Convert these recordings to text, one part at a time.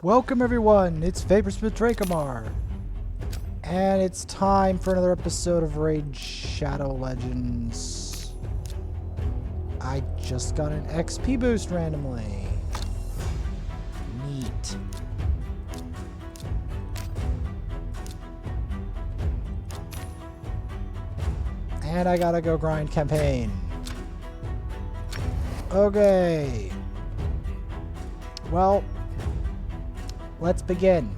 Welcome everyone, it's Vaporsmith Drakomar, and it's time for another episode of Raid Shadow Legends. I just got an XP boost randomly. Neat. And I gotta go grind campaign. Okay. Well, let's begin.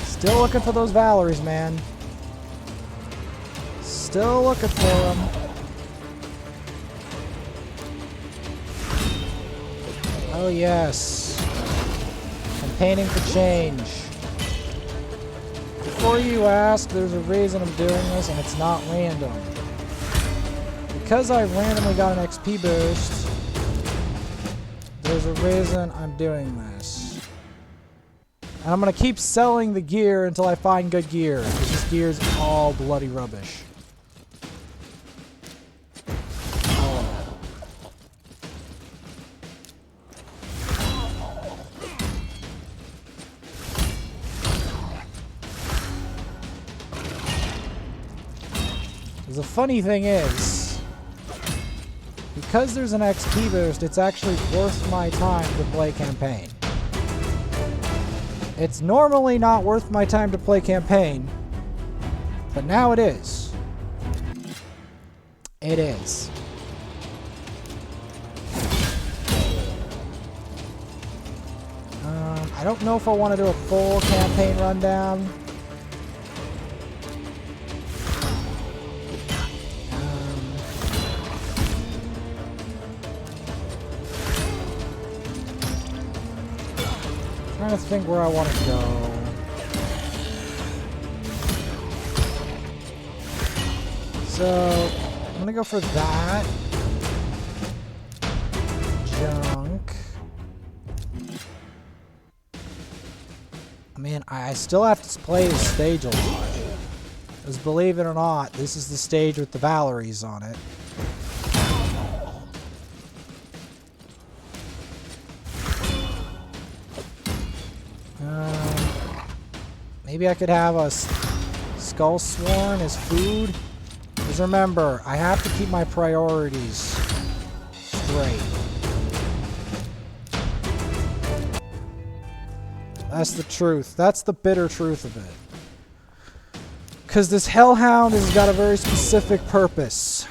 Still looking for those Valeries, man. Still looking for them. Oh yes. Campaigning for change. Before you ask, there's a reason I'm doing this, and it's not random. Because I randomly got an XP boost, there's a reason I'm doing this. And I'm going to keep selling the gear until I find good gear, because this gear is all bloody rubbish. The funny thing is, because there's an XP boost, it's actually worth my time to play campaign. It's normally not worth my time to play campaign, but now it is. It is. I don't know if I want to do a full campaign rundown. I'm trying to think where I want to go. So, I'm going to go for that. Junk. Man, I still have to play the stage a lot. Because believe it or not, this is the stage with the Valeries on it. Maybe I could have a Skull Sworn as food. Because remember, I have to keep my priorities straight. That's the truth. That's the bitter truth of it. Because this Hellhound has got a very specific purpose.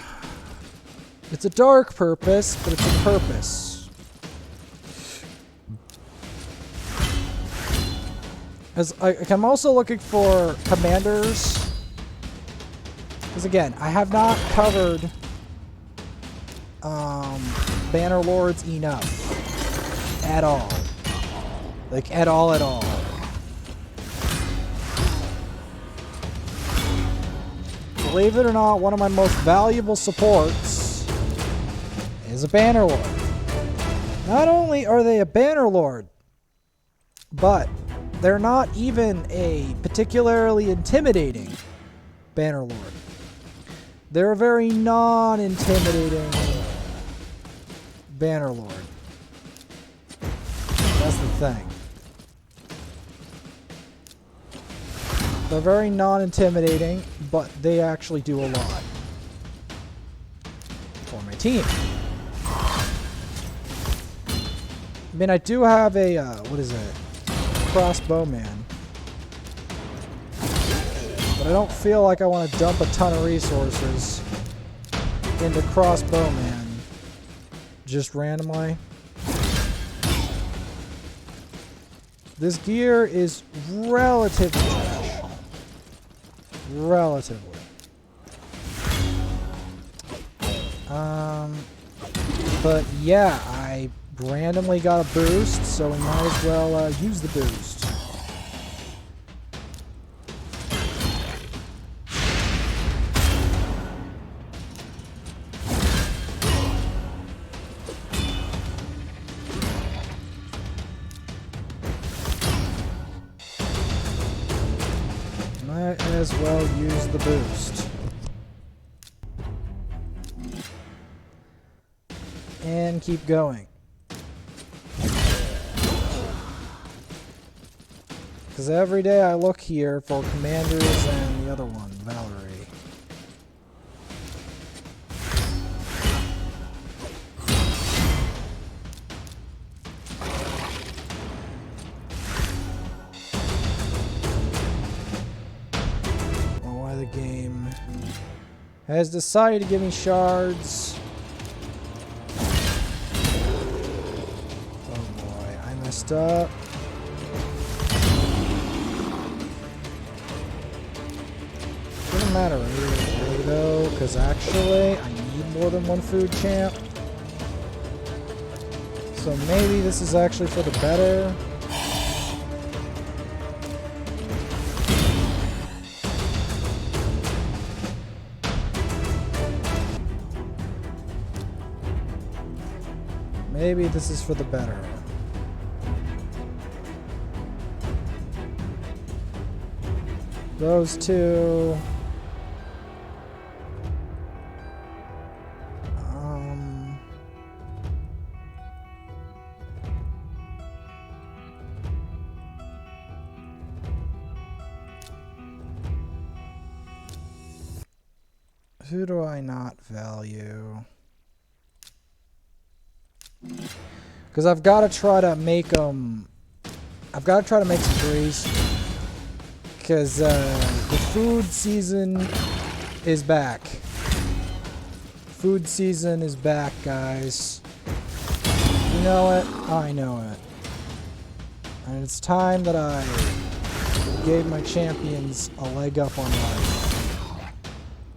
It's a dark purpose, but it's a purpose. As I'm also looking for commanders. Because again, I have not covered Banner Lords enough. At all. Like, at all, at all. Believe it or not, one of my most valuable supports is a Banner Lord. Not only are they a Banner Lord, but they're not even a particularly intimidating Banner Lord. They're a very non-intimidating Banner Lord. That's the thing. They're very non-intimidating, but they actually do a lot for my team. I mean, I do have a, what is it? Crossbowman. But I don't feel like I want to dump a ton of resources into Crossbowman just randomly. This gear is relatively trash. Relatively. But yeah, I randomly got a boost, so we might as well use the boost. Might as well use the boost. and keep going. Because every day I look here for commanders and the other one, Valerie. Why the game has decided to give me shards. Oh boy, I messed up. Doesn't matter really though, because actually I need more than one food champ. So maybe this is actually for the better. Maybe this is for the better. Those two. Who do I not value? Because I've got to try to make them. I've got to try to make some threes. Because the food season is back. Food season is back, guys. You know it. I know it. And it's time that I gave my champions a leg up on life.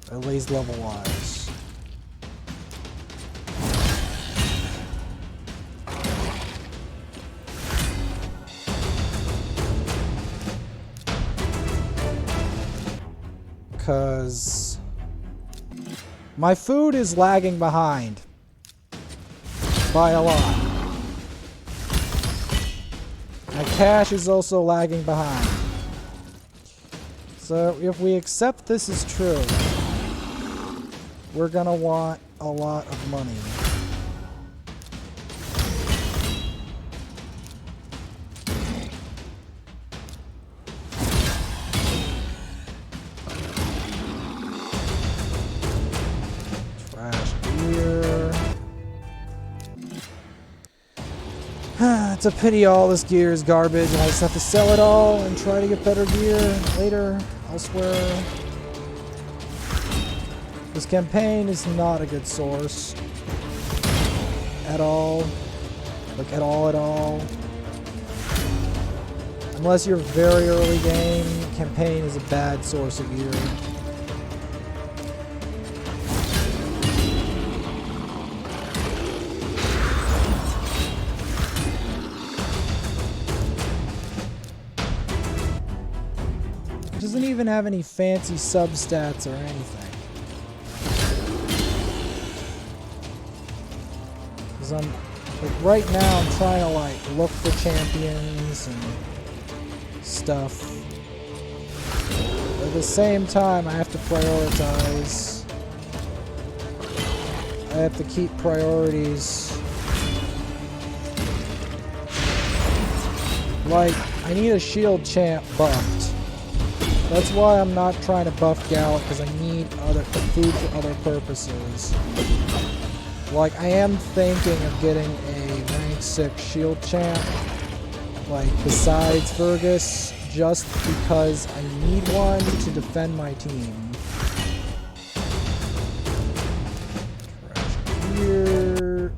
At least level-wise. Because my food is lagging behind by a lot. My cash is also lagging behind. So if we accept this is true, we're gonna want a lot of money. It's a pity all this gear is garbage and I just have to sell it all and try to get better gear later, elsewhere. This campaign is not a good source. At all. Like, at all. Unless you're very early game, campaign is a bad source of gear. Doesn't even have any fancy substats or anything. Because I'm, like, right now I'm trying to, like, look for champions and stuff. But at the same time, I have to prioritize. I have to keep priorities. Like, I need a shield champ buffed. That's why I'm not trying to buff Gallic, because I need food for other purposes. Like, I am thinking of getting a rank 6 shield champ, like, besides Fergus, just because I need one to defend my team. Trash gear.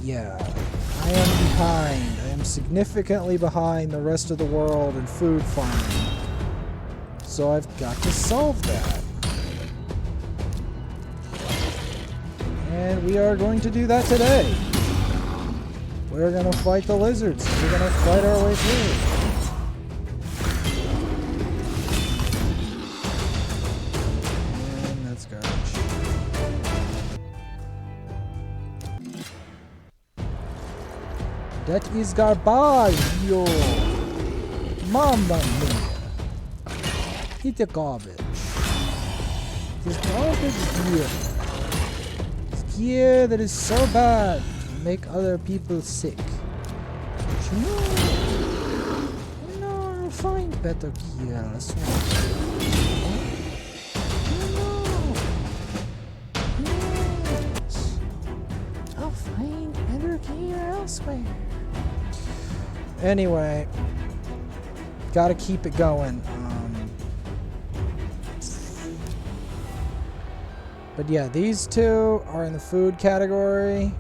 Yeah, I am behind. I am significantly behind the rest of the world in food farming. So I've got to solve that. And we are going to do that today. We're going to fight the lizards. We're going to fight our way through. That is garbaggio. Mamma mia. Eat the garbage. This garbage gear. It's gear that is so bad to make other people sick. But you know, I'll find better gear elsewhere. Yes. I'll find better gear elsewhere. Anyway, gotta keep it going. But yeah, these two are in the food category.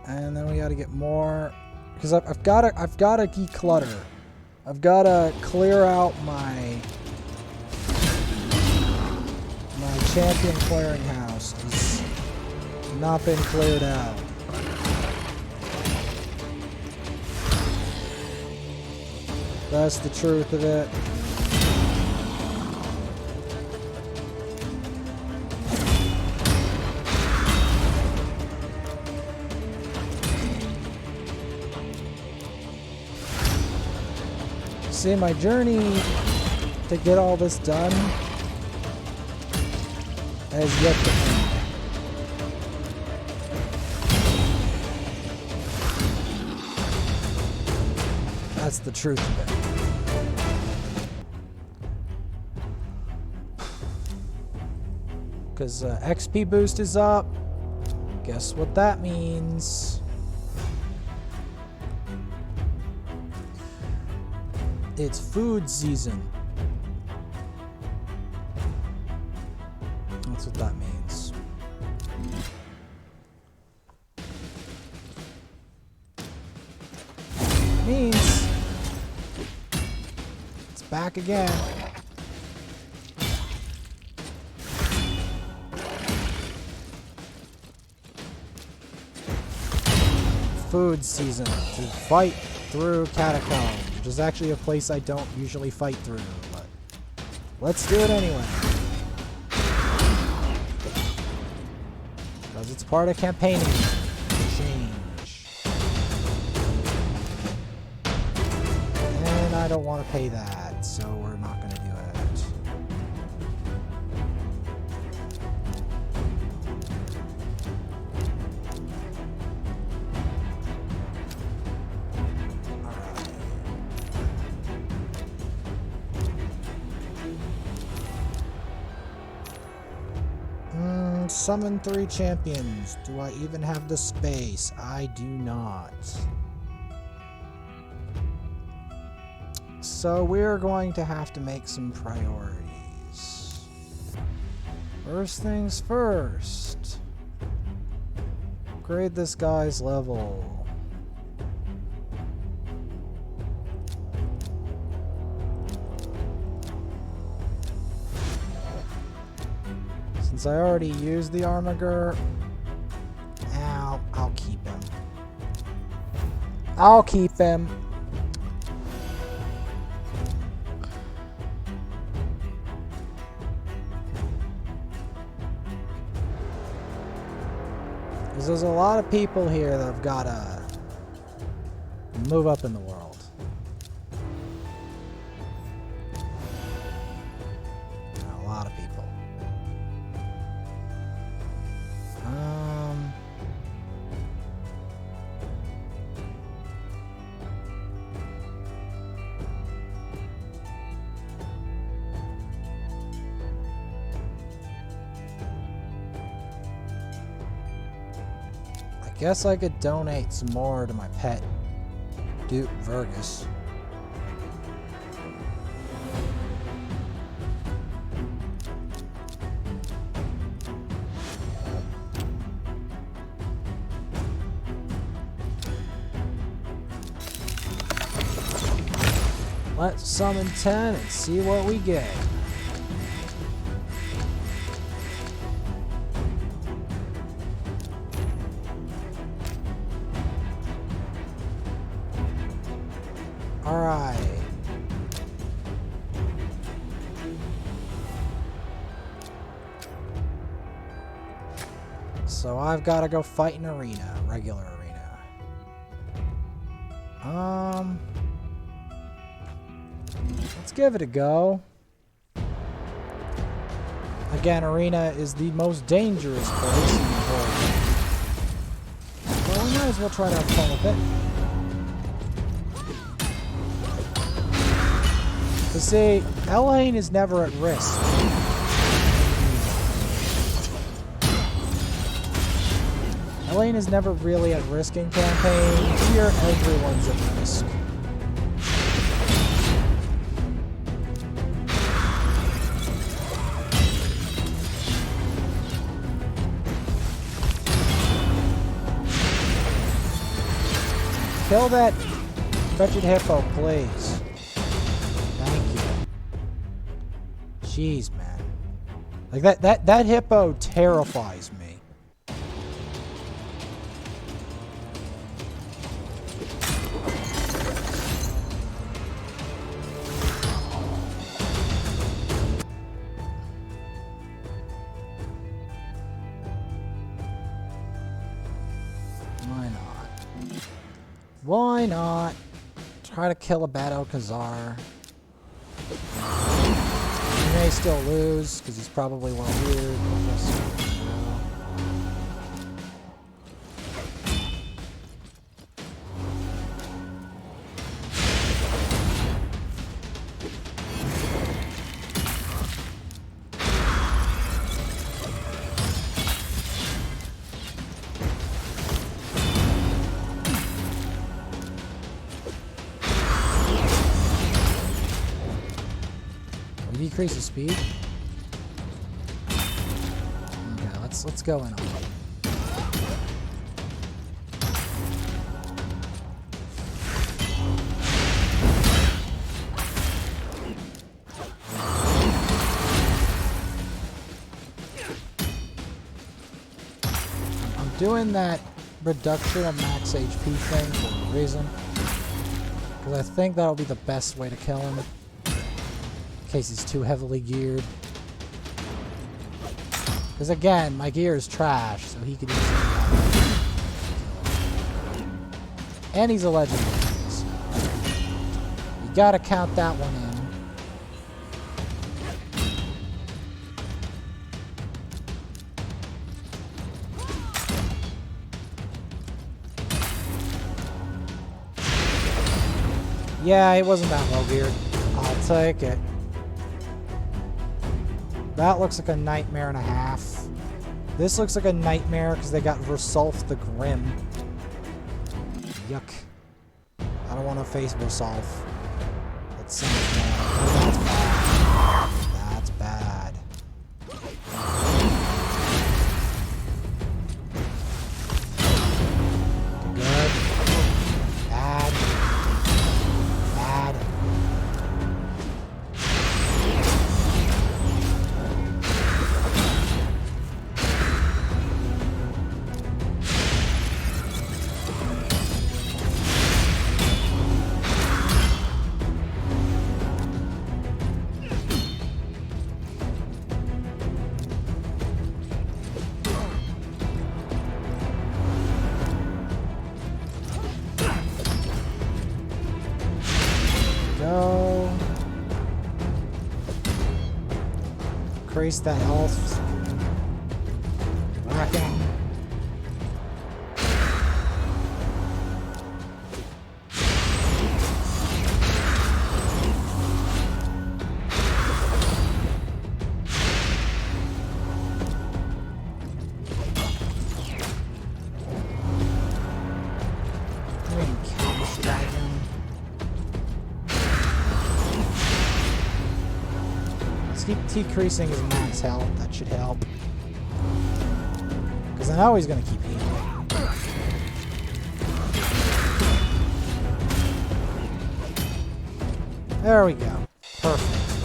And then we gotta get more, because I've gotta declutter. I've gotta clear out my champion clearinghouse. It's not been cleared out. That's the truth of it. See, my journey to get all this done has yet to end. That's the truth of it. Because XP boost is up. Guess what that means? It's food season. That's what that means. Means it's back again. Food season to fight through catacombs, which is actually a place I don't usually fight through, but let's do it anyway. Because it's part of campaigning. Change. And I don't want to pay that, so we're not going to do it. Summon 3 champions. Do I even have the space? I do not. So we're going to have to make some priorities. First things first. Upgrade this guy's level. Since I already used the Armiger, I'll keep him. I'll keep him. Because there's a lot of people here that have got to move up in the world. A lot of people. Guess I could donate some more to my pet, Duke Vergus. Let's summon 10 and see what we get. Alright. So I've got to go fight an arena, regular arena. Let's give it a go. Again, arena is the most dangerous place in the whole game. Well, we might as well try to have fun with it. But see, Elaine is never at risk. Elaine is never really at risk in campaign. Here, everyone's at risk. Kill that wretched hippo, please. Thank you. Jeez, man. Like that hippo terrifies me. Why not? Try to kill a bad Alcazar. He may still lose, because he's probably one weird. Decrease the speed. Okay, let's go in on it. I'm doing that reduction of max HP thing for a reason. Because I think that'll be the best way to kill him. In case he's too heavily geared. Because again, my gear is trash, so he could easily and he's a legendary, so you gotta count that one in. Yeah, he wasn't that well geared. I'll take it. That looks like a nightmare and a half. This looks like a nightmare because they got Versulf the Grim. Yuck. I don't want to face Versulf. That sounds bad. That's bad. Good. Bad. Bad. Go. Increase that health. Whack him. Keep decreasing his max health. That should help. Because I know he's going to keep healing. There we go. Perfect.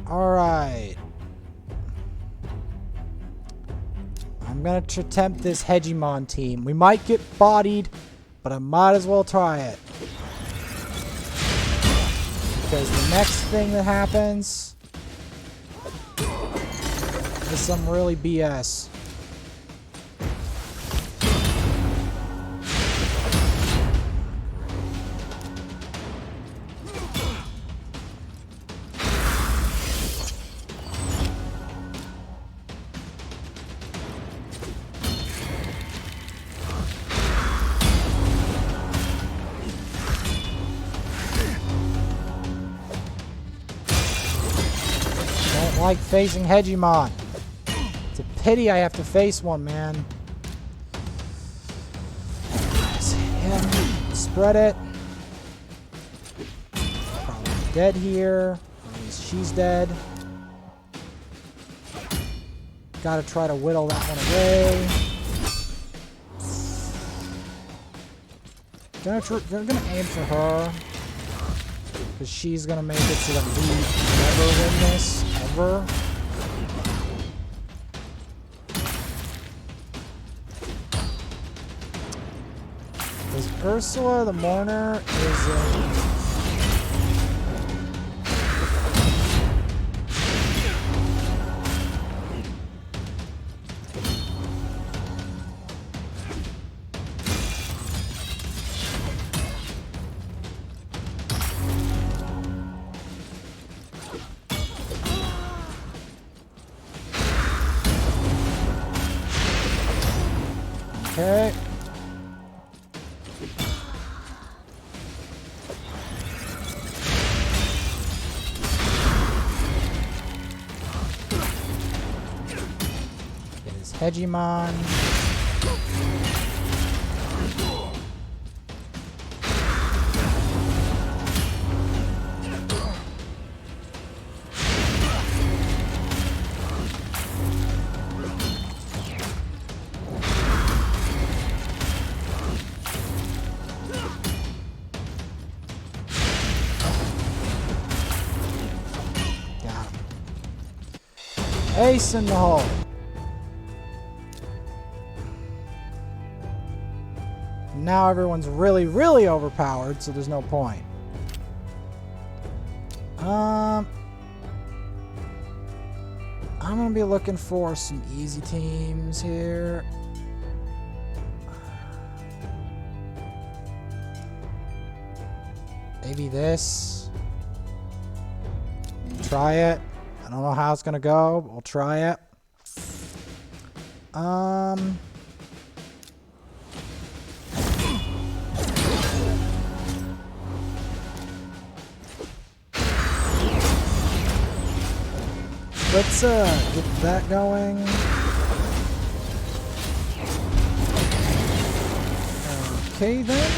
Alright. I'm going to attempt this Hegemon team. We might get bodied, but I might as well try it. Because the next thing that happens is some really BS. Like facing Hegemon. It's a pity I have to face one, man. It's him. Spread it. Probably dead here. At least she's dead. Gotta try to whittle that one away. Gonna aim for her. Because she's gonna make it so that we never win this. Ever. Because Ursula the Mourner is okay. It is Hegemon. Ace in the hole. Now everyone's really, really overpowered, so there's no point. I'm gonna be looking for some easy teams here. Maybe this. Try it. I don't know how it's gonna go, but we'll try it. Let's get that going. Okay then.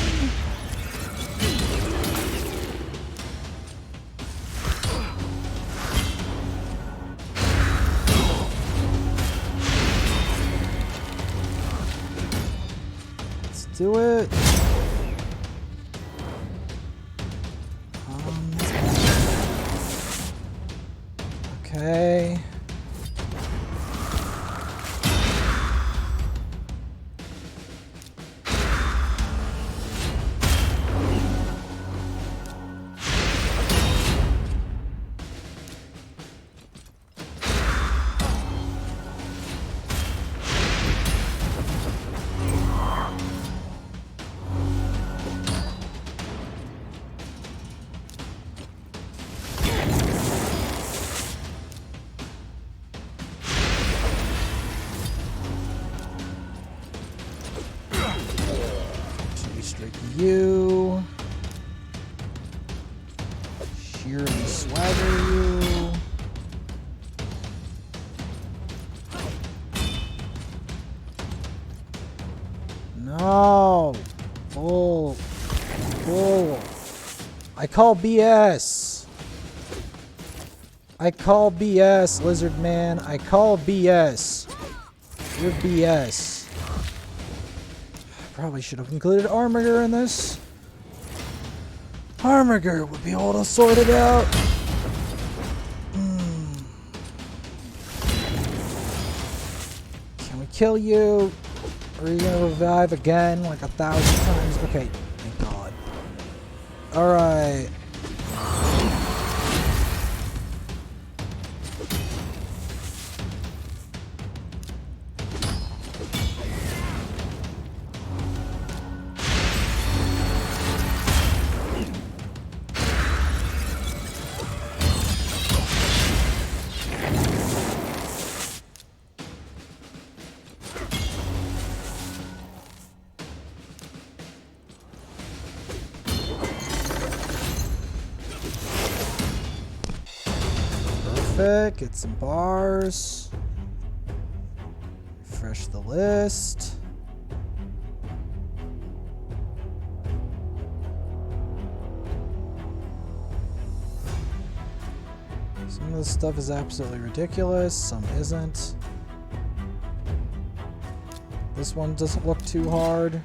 Do it. Okay. You. Sheer and swagger you. No. Bull. Bull. I call BS. I call BS, Lizard Man. I call BS. You're BS. Probably should have included Armiger in this. Armiger would be able to sort it out. Can we kill you? Or are you gonna revive again like 1,000 times? Okay, thank God. Alright. Perfect. Get some bars. Refresh the list. Some of this stuff is absolutely ridiculous. Some isn't. This one doesn't look too hard.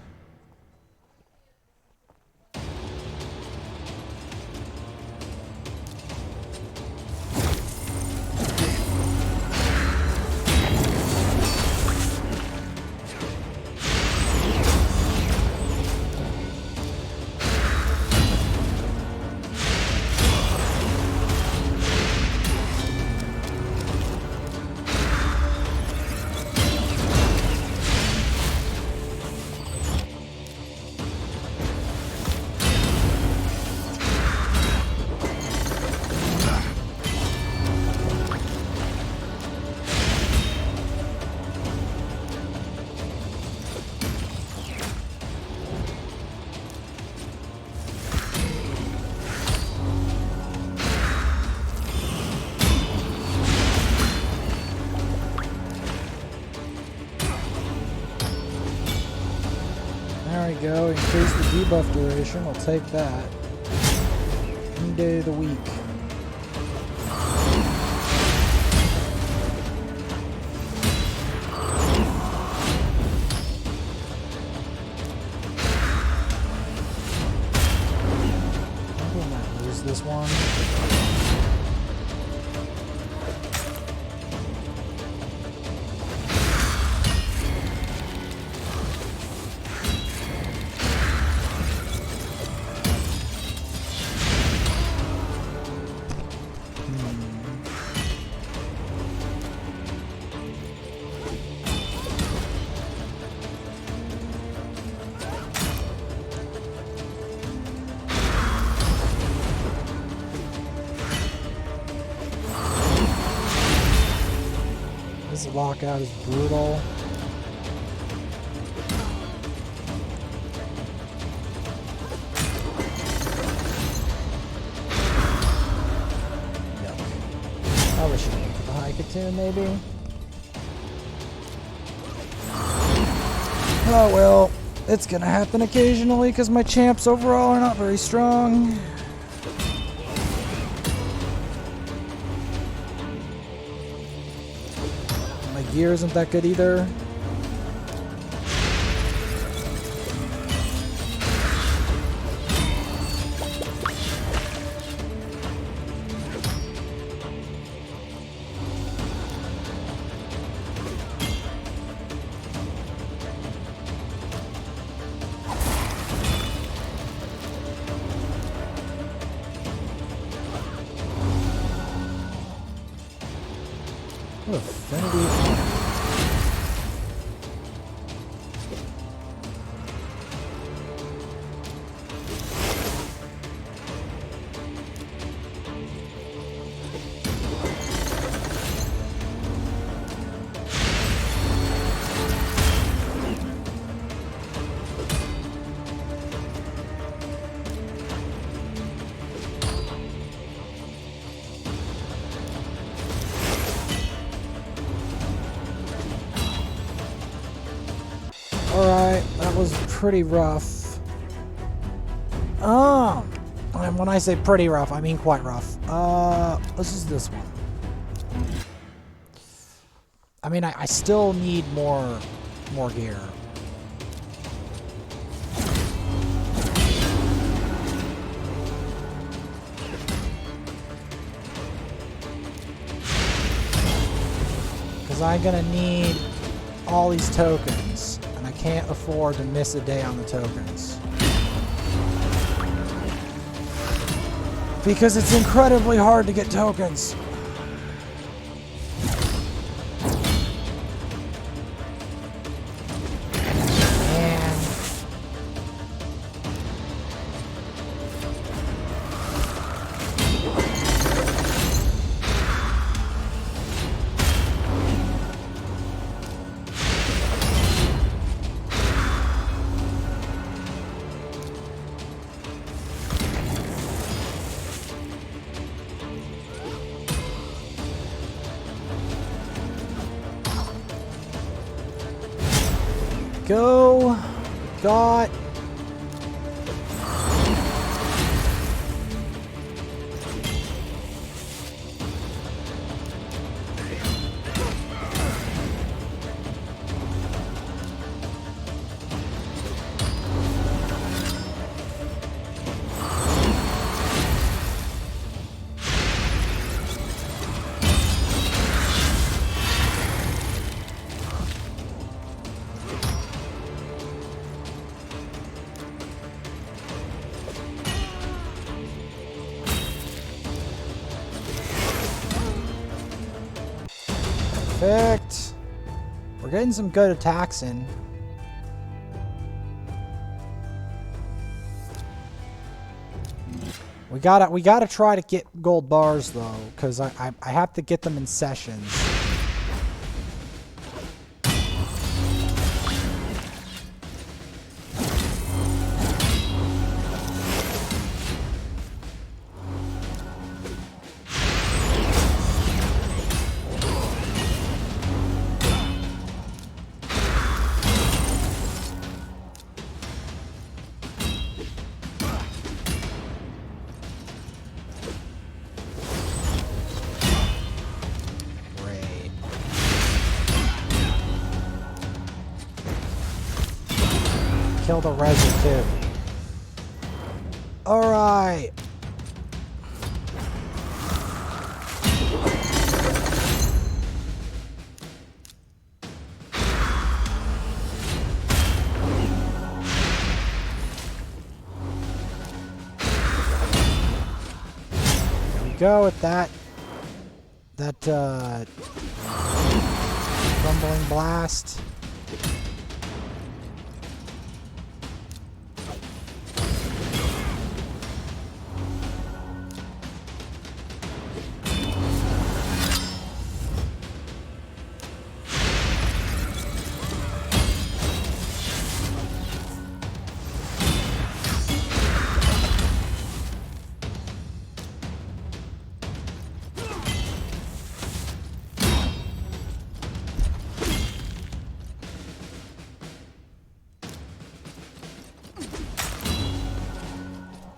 There we go. Increase the debuff duration. We'll take that. Any day of the week. I will not lose this one. This lockout is brutal. Yuck. Probably should make the Hikatune, maybe. Oh well, it's gonna happen occasionally because my champs overall are not very strong. Gear isn't that good either. What affinity? Alright, that was pretty rough. And when I say pretty rough, I mean quite rough. Let's use this one. I mean, I still need more gear. Because I'm gonna need all these tokens. I can't afford to miss a day on the tokens. Because it's incredibly hard to get tokens. go. Got... Perfect. We're getting some good attacks in. We gotta try to get gold bars though, because I have to get them in sessions. Kill the Reza too. Alright. There we go with that. Rumbling blast.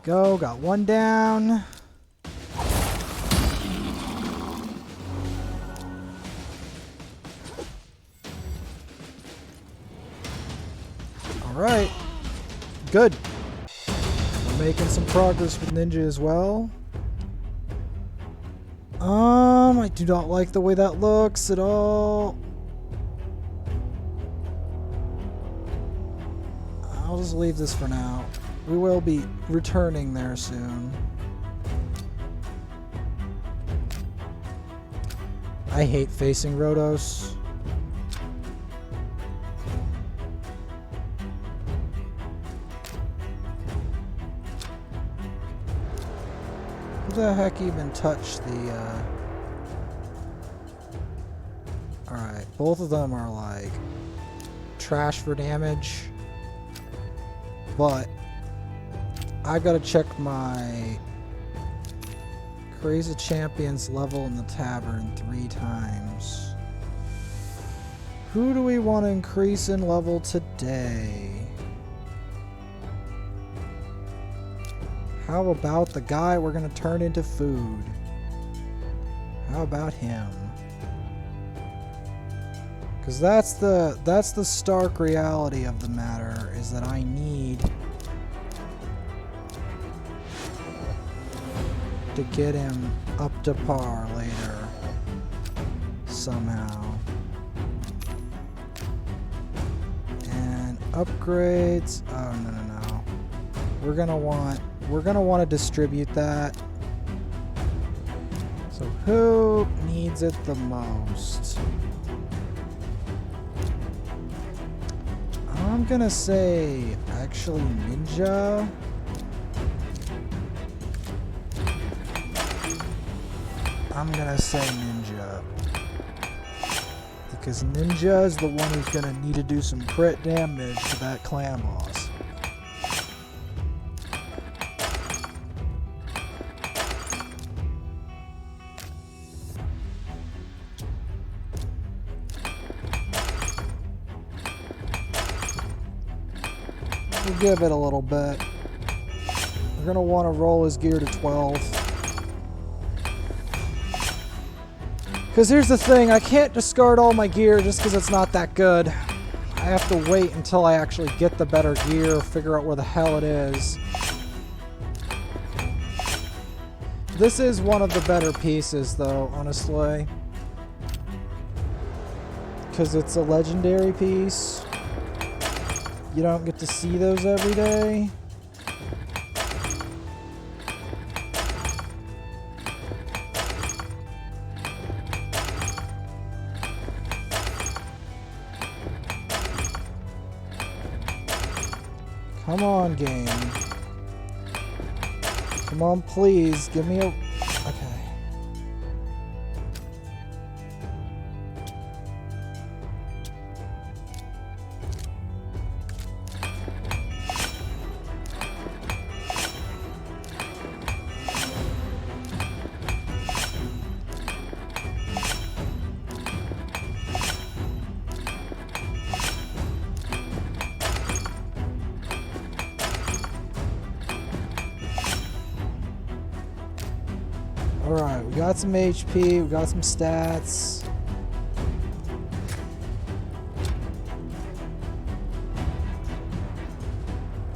Go, got one down. All right, good. We're making some progress with Ninja as well. I do not like the way that looks at all. I'll just leave this for now. We will be returning there soon. I hate facing Rhodos. Who the heck even touched the, Alright, both of them are like trash for damage. But I gotta check my Crazy Champions level in the tavern 3 times. Who do we want to increase in level today? How about the guy we're gonna turn into food? How about him? Because that's the stark reality of the matter, is that I need to get him up to par later somehow. And upgrades, oh no. We're gonna want to distribute that. So who needs it the most? I'm gonna say actually Ninja. I'm gonna say Ninja. Because Ninja is the one who's gonna need to do some crit damage to that clan boss. give it a little bit. We're going to want to roll his gear to 12. Because here's the thing, I can't discard all my gear just because it's not that good. I have to wait until I actually get the better gear, figure out where the hell it is. This is one of the better pieces, though, honestly. Because it's a legendary piece. You don't get to see those every day. Come on, game. Come on, please. Give me a... Okay. Alright, we got some HP, we got some stats.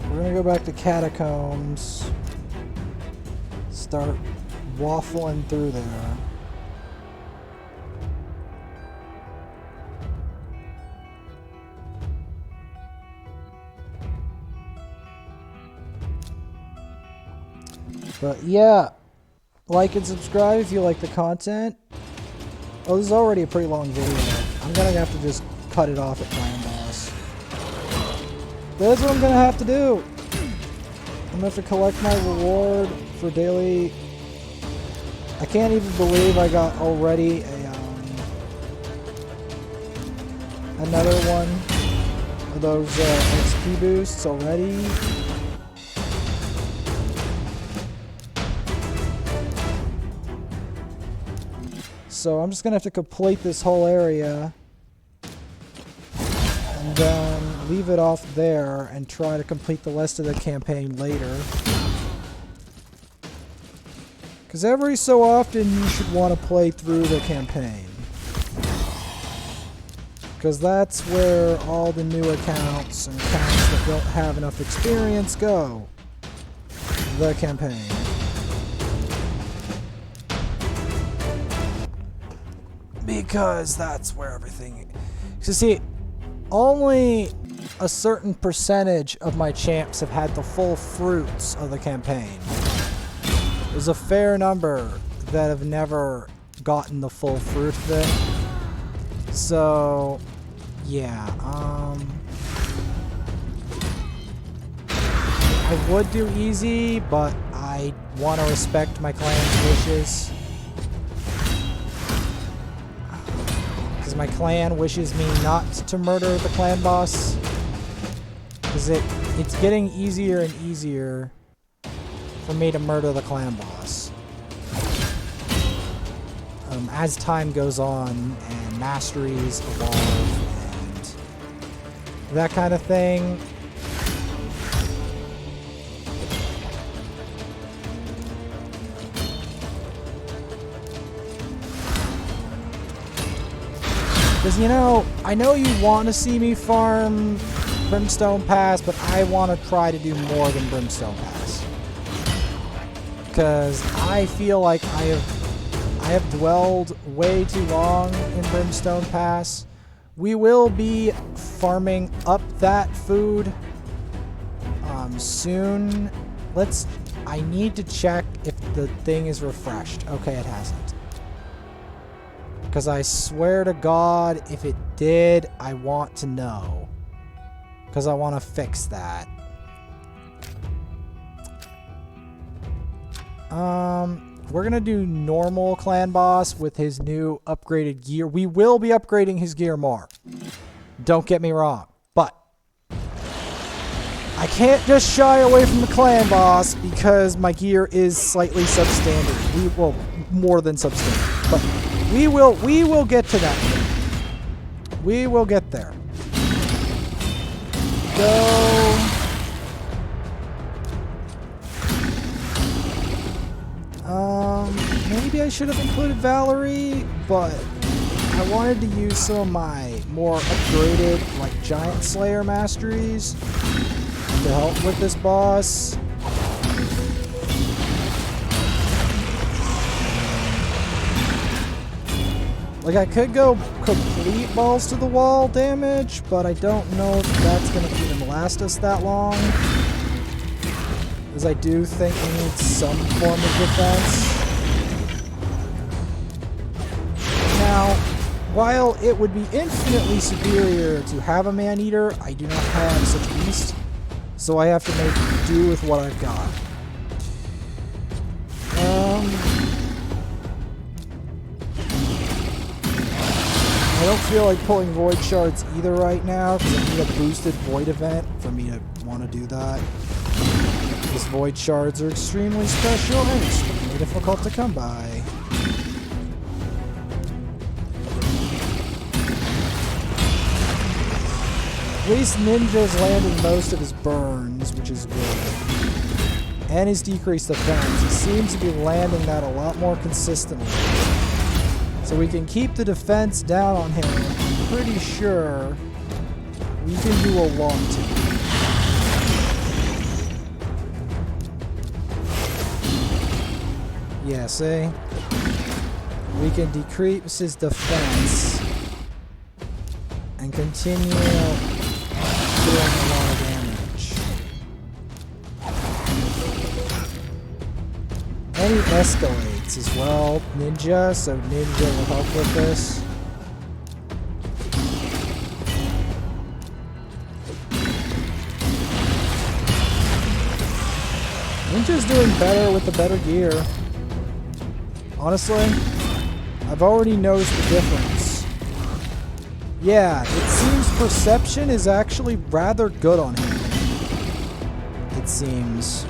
We're gonna go back to Catacombs. Start waffling through there. But yeah. Like and subscribe if you like the content. Oh, this is already a pretty long video. I'm gonna have to just cut it off at Clan Boss. That's what I'm gonna have to do. I'm gonna have to collect my reward for daily. I can't even believe I got already another one of those XP boosts already. So I'm just going to have to complete this whole area and then leave it off there and try to complete the rest of the campaign later. Because every so often you should want to play through the campaign. Because that's where all the new accounts and accounts that don't have enough experience go. The campaign. Because that's where everything... So see, only a certain percentage of my champs have had the full fruits of the campaign. There's a fair number that have never gotten the full fruit of it. So, yeah, I would do easy, but I want to respect my clan's wishes. My clan wishes me not to murder the clan boss, because it's getting easier and easier for me to murder the clan boss as time goes on and masteries evolve and that kind of thing. Because, you know, I know you want to see me farm Brimstone Pass, but I want to try to do more than Brimstone Pass. Because I feel like I have dwelled way too long in Brimstone Pass. We will be farming up that food soon. I need to check if the thing is refreshed. Okay, it hasn't. Because I swear to God, if it did, I want to know. Because I want to fix that. We're going to do normal clan boss with his new upgraded gear. We will be upgrading his gear more. Don't get me wrong. But I can't just shy away from the clan boss because my gear is slightly substandard. Well, more than substandard. But we will get to that. We will get there. Go. maybe I should have included Valerie, but I wanted to use some of my more upgraded, like, Giant Slayer masteries to help with this boss. Like, I could go complete balls to the wall damage, but I don't know if that's going to even last us that long. Because I do think we need some form of defense. Now, while it would be infinitely superior to have a Man-Eater, I do not have such a beast, so I have to make do with what I've got. I don't feel like pulling Void Shards either right now, because I need a boosted Void event for me to want to do that. Because Void Shards are extremely special and extremely difficult to come by. At least Ninja's landing most of his burns, which is good. And his decreased defense. He seems to be landing that a lot more consistently. So we can keep the defense down on him. I'm pretty sure we can do a lot to him. Yeah, see? We can decrease his defense and continue doing a lot of damage. And he escalates as well, Ninja, so Ninja will help with this. Ninja's doing better with the better gear. Honestly, I've already noticed the difference. Yeah, it seems perception is actually rather good on him. It seems.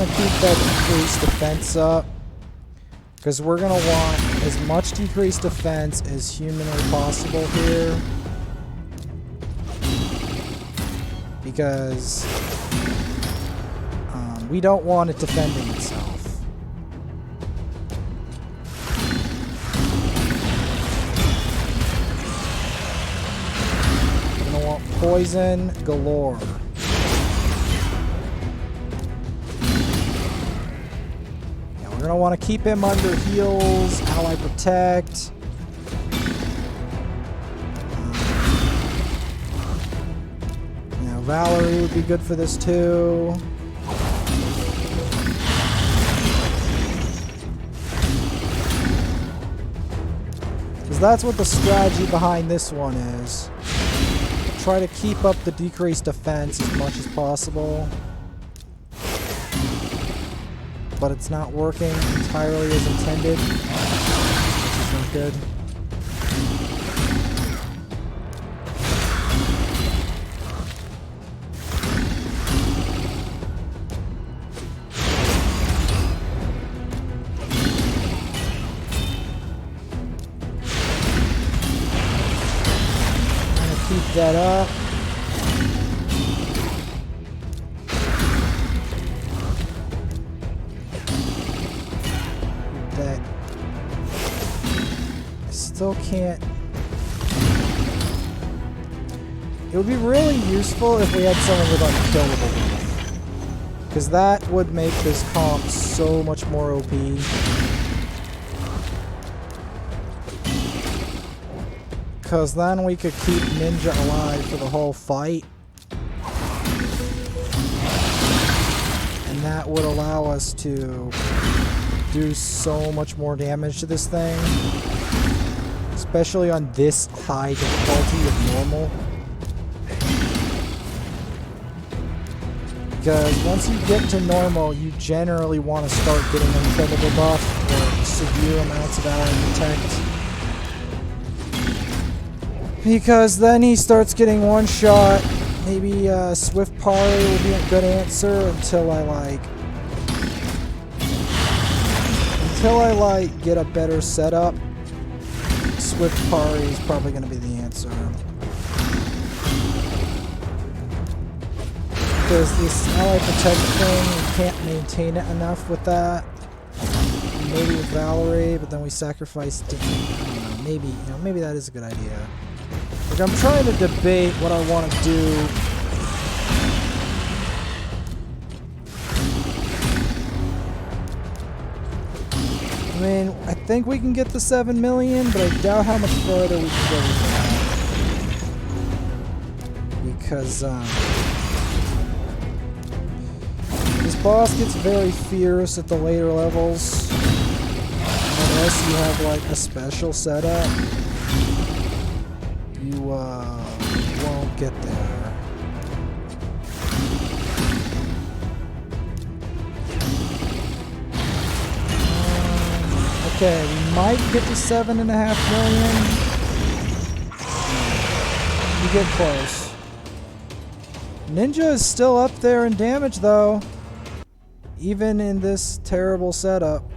Keep that decreased defense up, because we're going to want as much decreased defense as humanly possible here, because we don't want it defending itself. We're going to want poison galore. We're going to want to keep him under heals, ally protect. You know, Valerie would be good for this too. Because that's what the strategy behind this one is. Try to keep up the decreased defense as much as possible. But it's not working entirely as intended, which is not good. I'm gonna keep that up. Still can't. It would be really useful if we had someone with unkillable, because that would make this comp so much more OP. Because then we could keep Ninja alive for the whole fight, and that would allow us to do so much more damage to this thing. Especially on this high difficulty of normal. Because once you get to normal, you generally want to start getting an incredible buff or severe amounts of ally protect. Because then he starts getting one shot. Maybe Swift Parley will be a good answer until I until I like get a better setup, Swift Parry is probably going to be the answer. Because this ally protect thing, we can't maintain it enough with that. Maybe with Valkyrie, but then we sacrifice. I don't know, maybe that is a good idea. Like, I'm trying to debate what I want to do. I mean, I think we can get the 7 million, but I doubt how much further we can go with that. Because, this boss gets very fierce at the later levels. Unless you have, like, a special setup, you, won't get there. Okay, we might get to 7.5 million. We get close. Ninja is still up there in damage, though. Even in this terrible setup.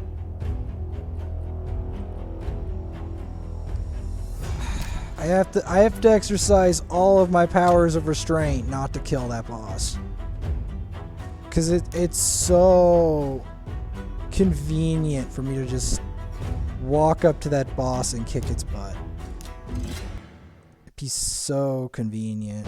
I have to exercise all of my powers of restraint not to kill that boss. Cause it's so convenient for me to just walk up to that boss and kick its butt. It'd be so convenient.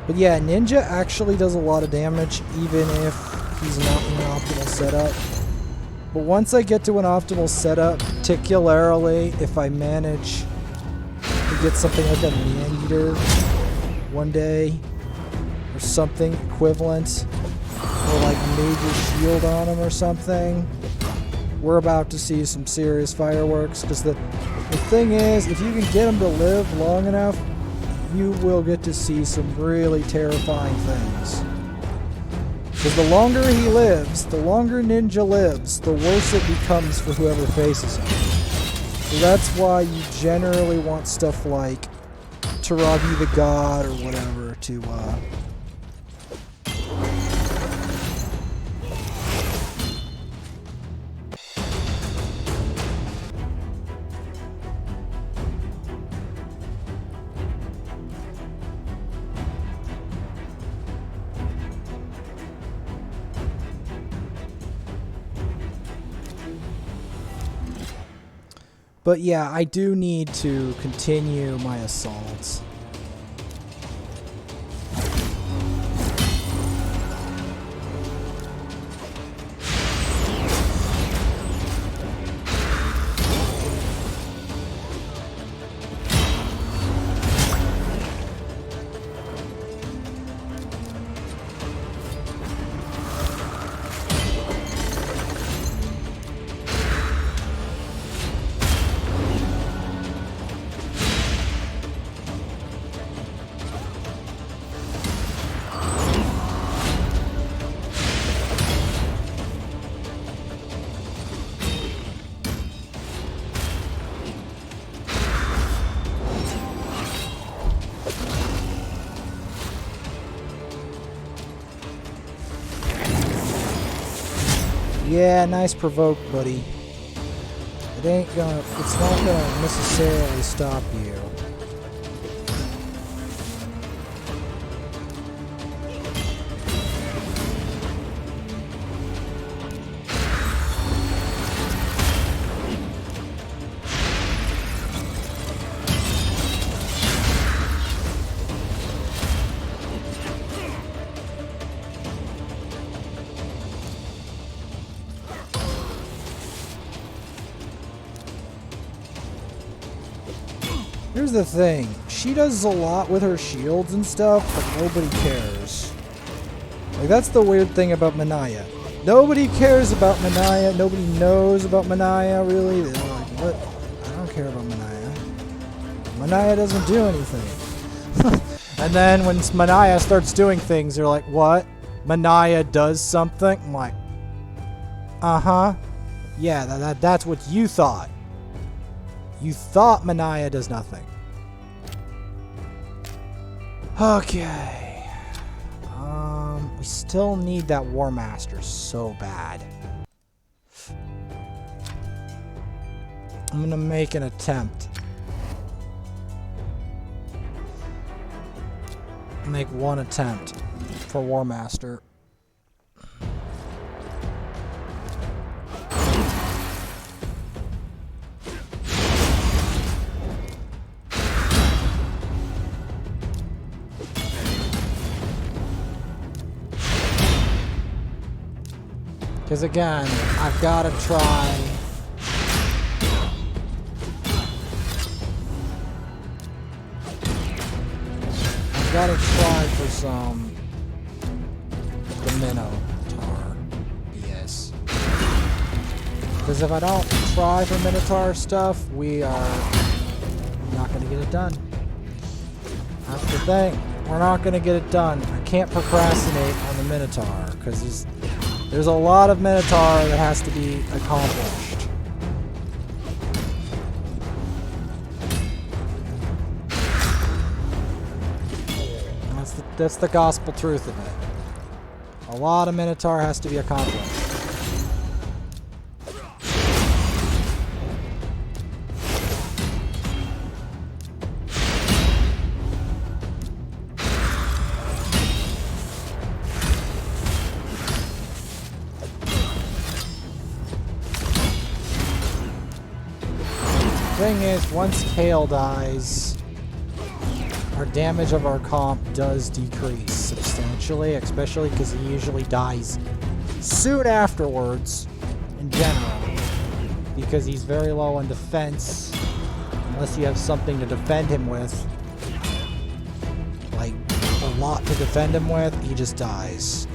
But yeah, Ninja actually does a lot of damage even if he's not in an optimal setup. But once I get to an optimal setup, particularly if I manage to get something like a Man-Eater one day, or something equivalent, or like Major Shield on him or something, we're about to see some serious fireworks. Because the thing is, if you can get him to live long enough, you will get to see some really terrifying things. Because the longer he lives, the longer Ninja lives, the worse it becomes for whoever faces him. So that's why you generally want stuff like Tarabi the God or whatever to, But yeah, I do need to continue my assaults. Yeah, nice provoke, buddy. It's not gonna necessarily stop you. Here's the thing, she does a lot with her shields and stuff, but nobody cares. Like, that's the weird thing about Manaya. Nobody cares about Manaya, nobody knows about Manaya, really. They're like, what? I don't care about Manaya. Manaya doesn't do anything. And then when Manaya starts doing things, they're like, what? Manaya does something? I'm like, uh-huh. Yeah, that's what you thought. You thought Manaya does nothing. Okay. We still need that War Master so bad. I'm gonna make an attempt. Make one attempt for War Master. Because again, I've got to try. I've got to try for some the Minotaur BS. Because if I don't try for Minotaur stuff, we are not going to get it done. That's the thing. We're not going to get it done. I can't procrastinate on the Minotaur because there's a lot of Minotaur that has to be accomplished. That's the gospel truth of it. A lot of Minotaur has to be accomplished. Thing is, once Kale dies, our damage of our comp does decrease substantially, especially because he usually dies soon afterwards, in general, because he's very low on defense, unless you have something to defend him with, like a lot to defend him with, he just dies.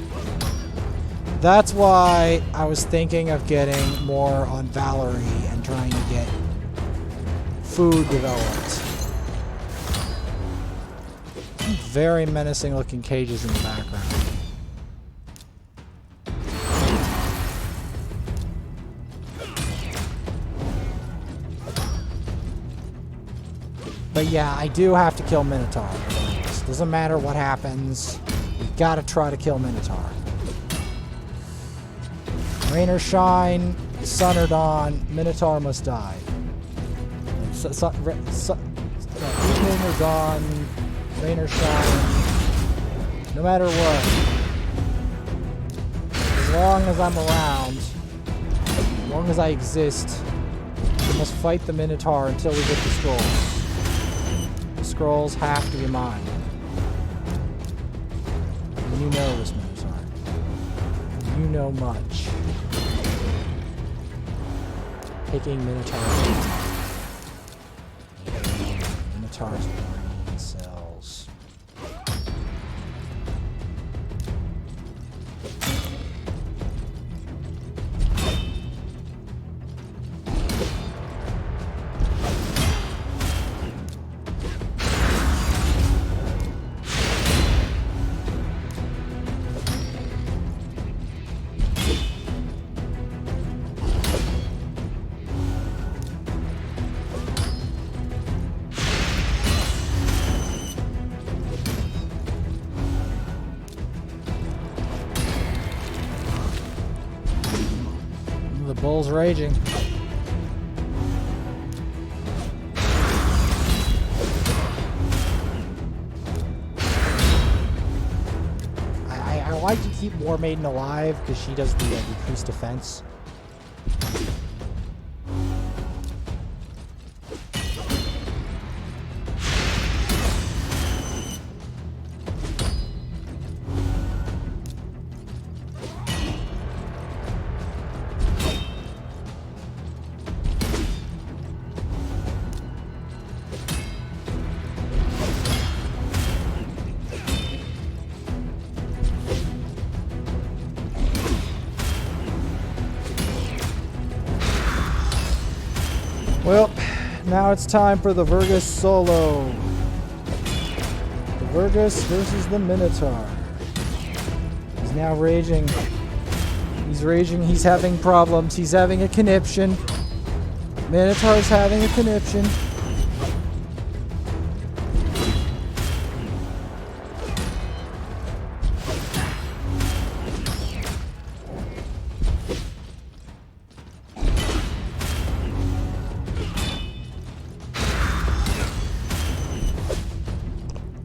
That's why I was thinking of getting more on Valerie and trying to get food developed. Very menacing looking cages in the background. But yeah, I do have to kill Minotaur. Doesn't matter what happens, we gotta try to kill Minotaur. Rain or shine, sun or dawn, Minotaur must die. Evening or dawn, rain or shine, no matter what. As long as I'm around, as long as I exist, we must fight the Minotaur until we get the scrolls. The scrolls have to be mine. And you know this, Minotaur. You know much. Taking Minotaur's brain cells. The bull's raging. I like to keep War Maiden alive because she does the decreased defense. Well, now it's time for the Vergus solo. The Vergus versus the Minotaur. He's now raging He's raging. He's having problems. He's having a conniption. Minotaur's having a conniption.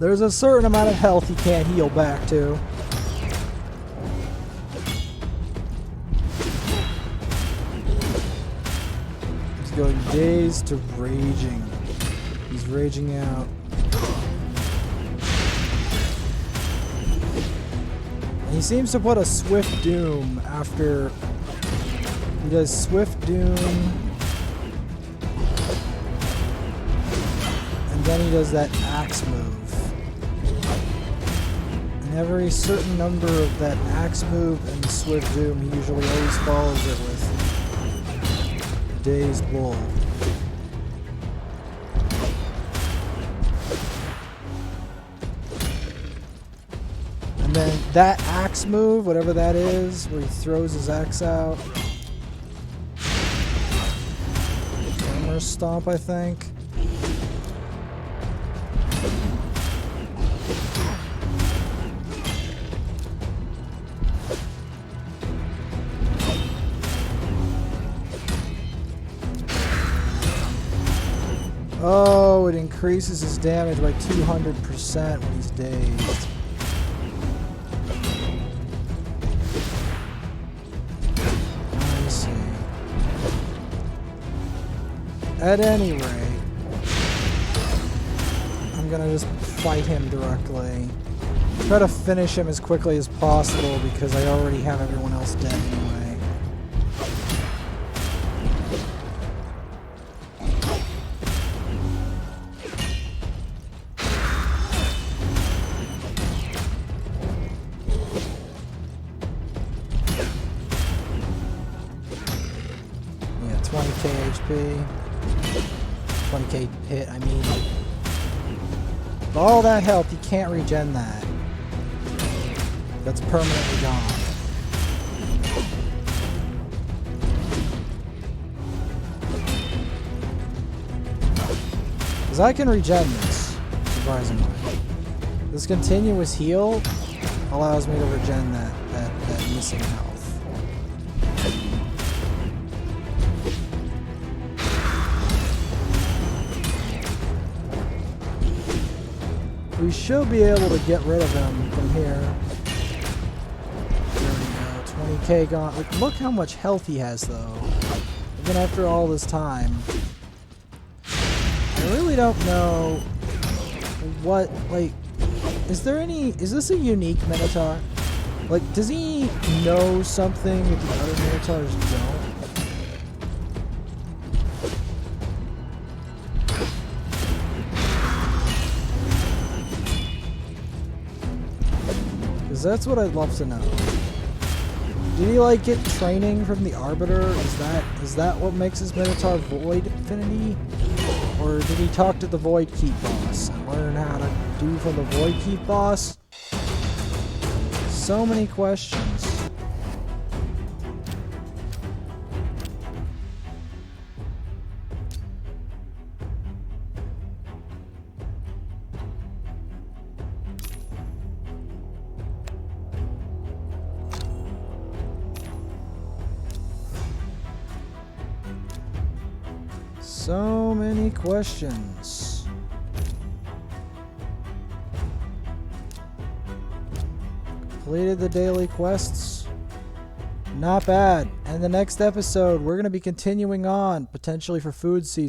There's a certain amount of health he can't heal back to. He's going dazed to raging. He's raging out. And he seems to put a Swift Doom after he does Swift Doom. And then he does that axe move. Every certain number of that axe move and Swift Doom, he usually always follows it with Dazed Bull. And then that axe move, whatever that is, where he throws his axe out. Hammer Stomp, I think. Oh, it increases his damage by 200% when he's dazed. I see. At any rate, I'm gonna just fight him directly. Try to finish him as quickly as possible because I already have everyone else dead anyway. Yeah, 20k HP. 20k hit, I mean. With all that health, you can't regen that. That's permanently gone. Because I can regen this, surprisingly. This continuous heal allows me to regen that missing health. We should be able to get rid of him from here. There we go. 20k gone. Look how much health he has, though. Even after all this time. I really don't know what, like, is this a unique Minotaur? Like, does he know something that the other Minotaurs don't? Because that's what I'd love to know. Did he, like, get training from the Arbiter? Is that what makes his Minotaur Void Affinity? Or did he talk to the Void Keep boss and learn how to do from the Void Keep boss? So many questions. So many questions. Completed the daily quests. Not bad. And the next episode, we're going to be continuing on, potentially for food season.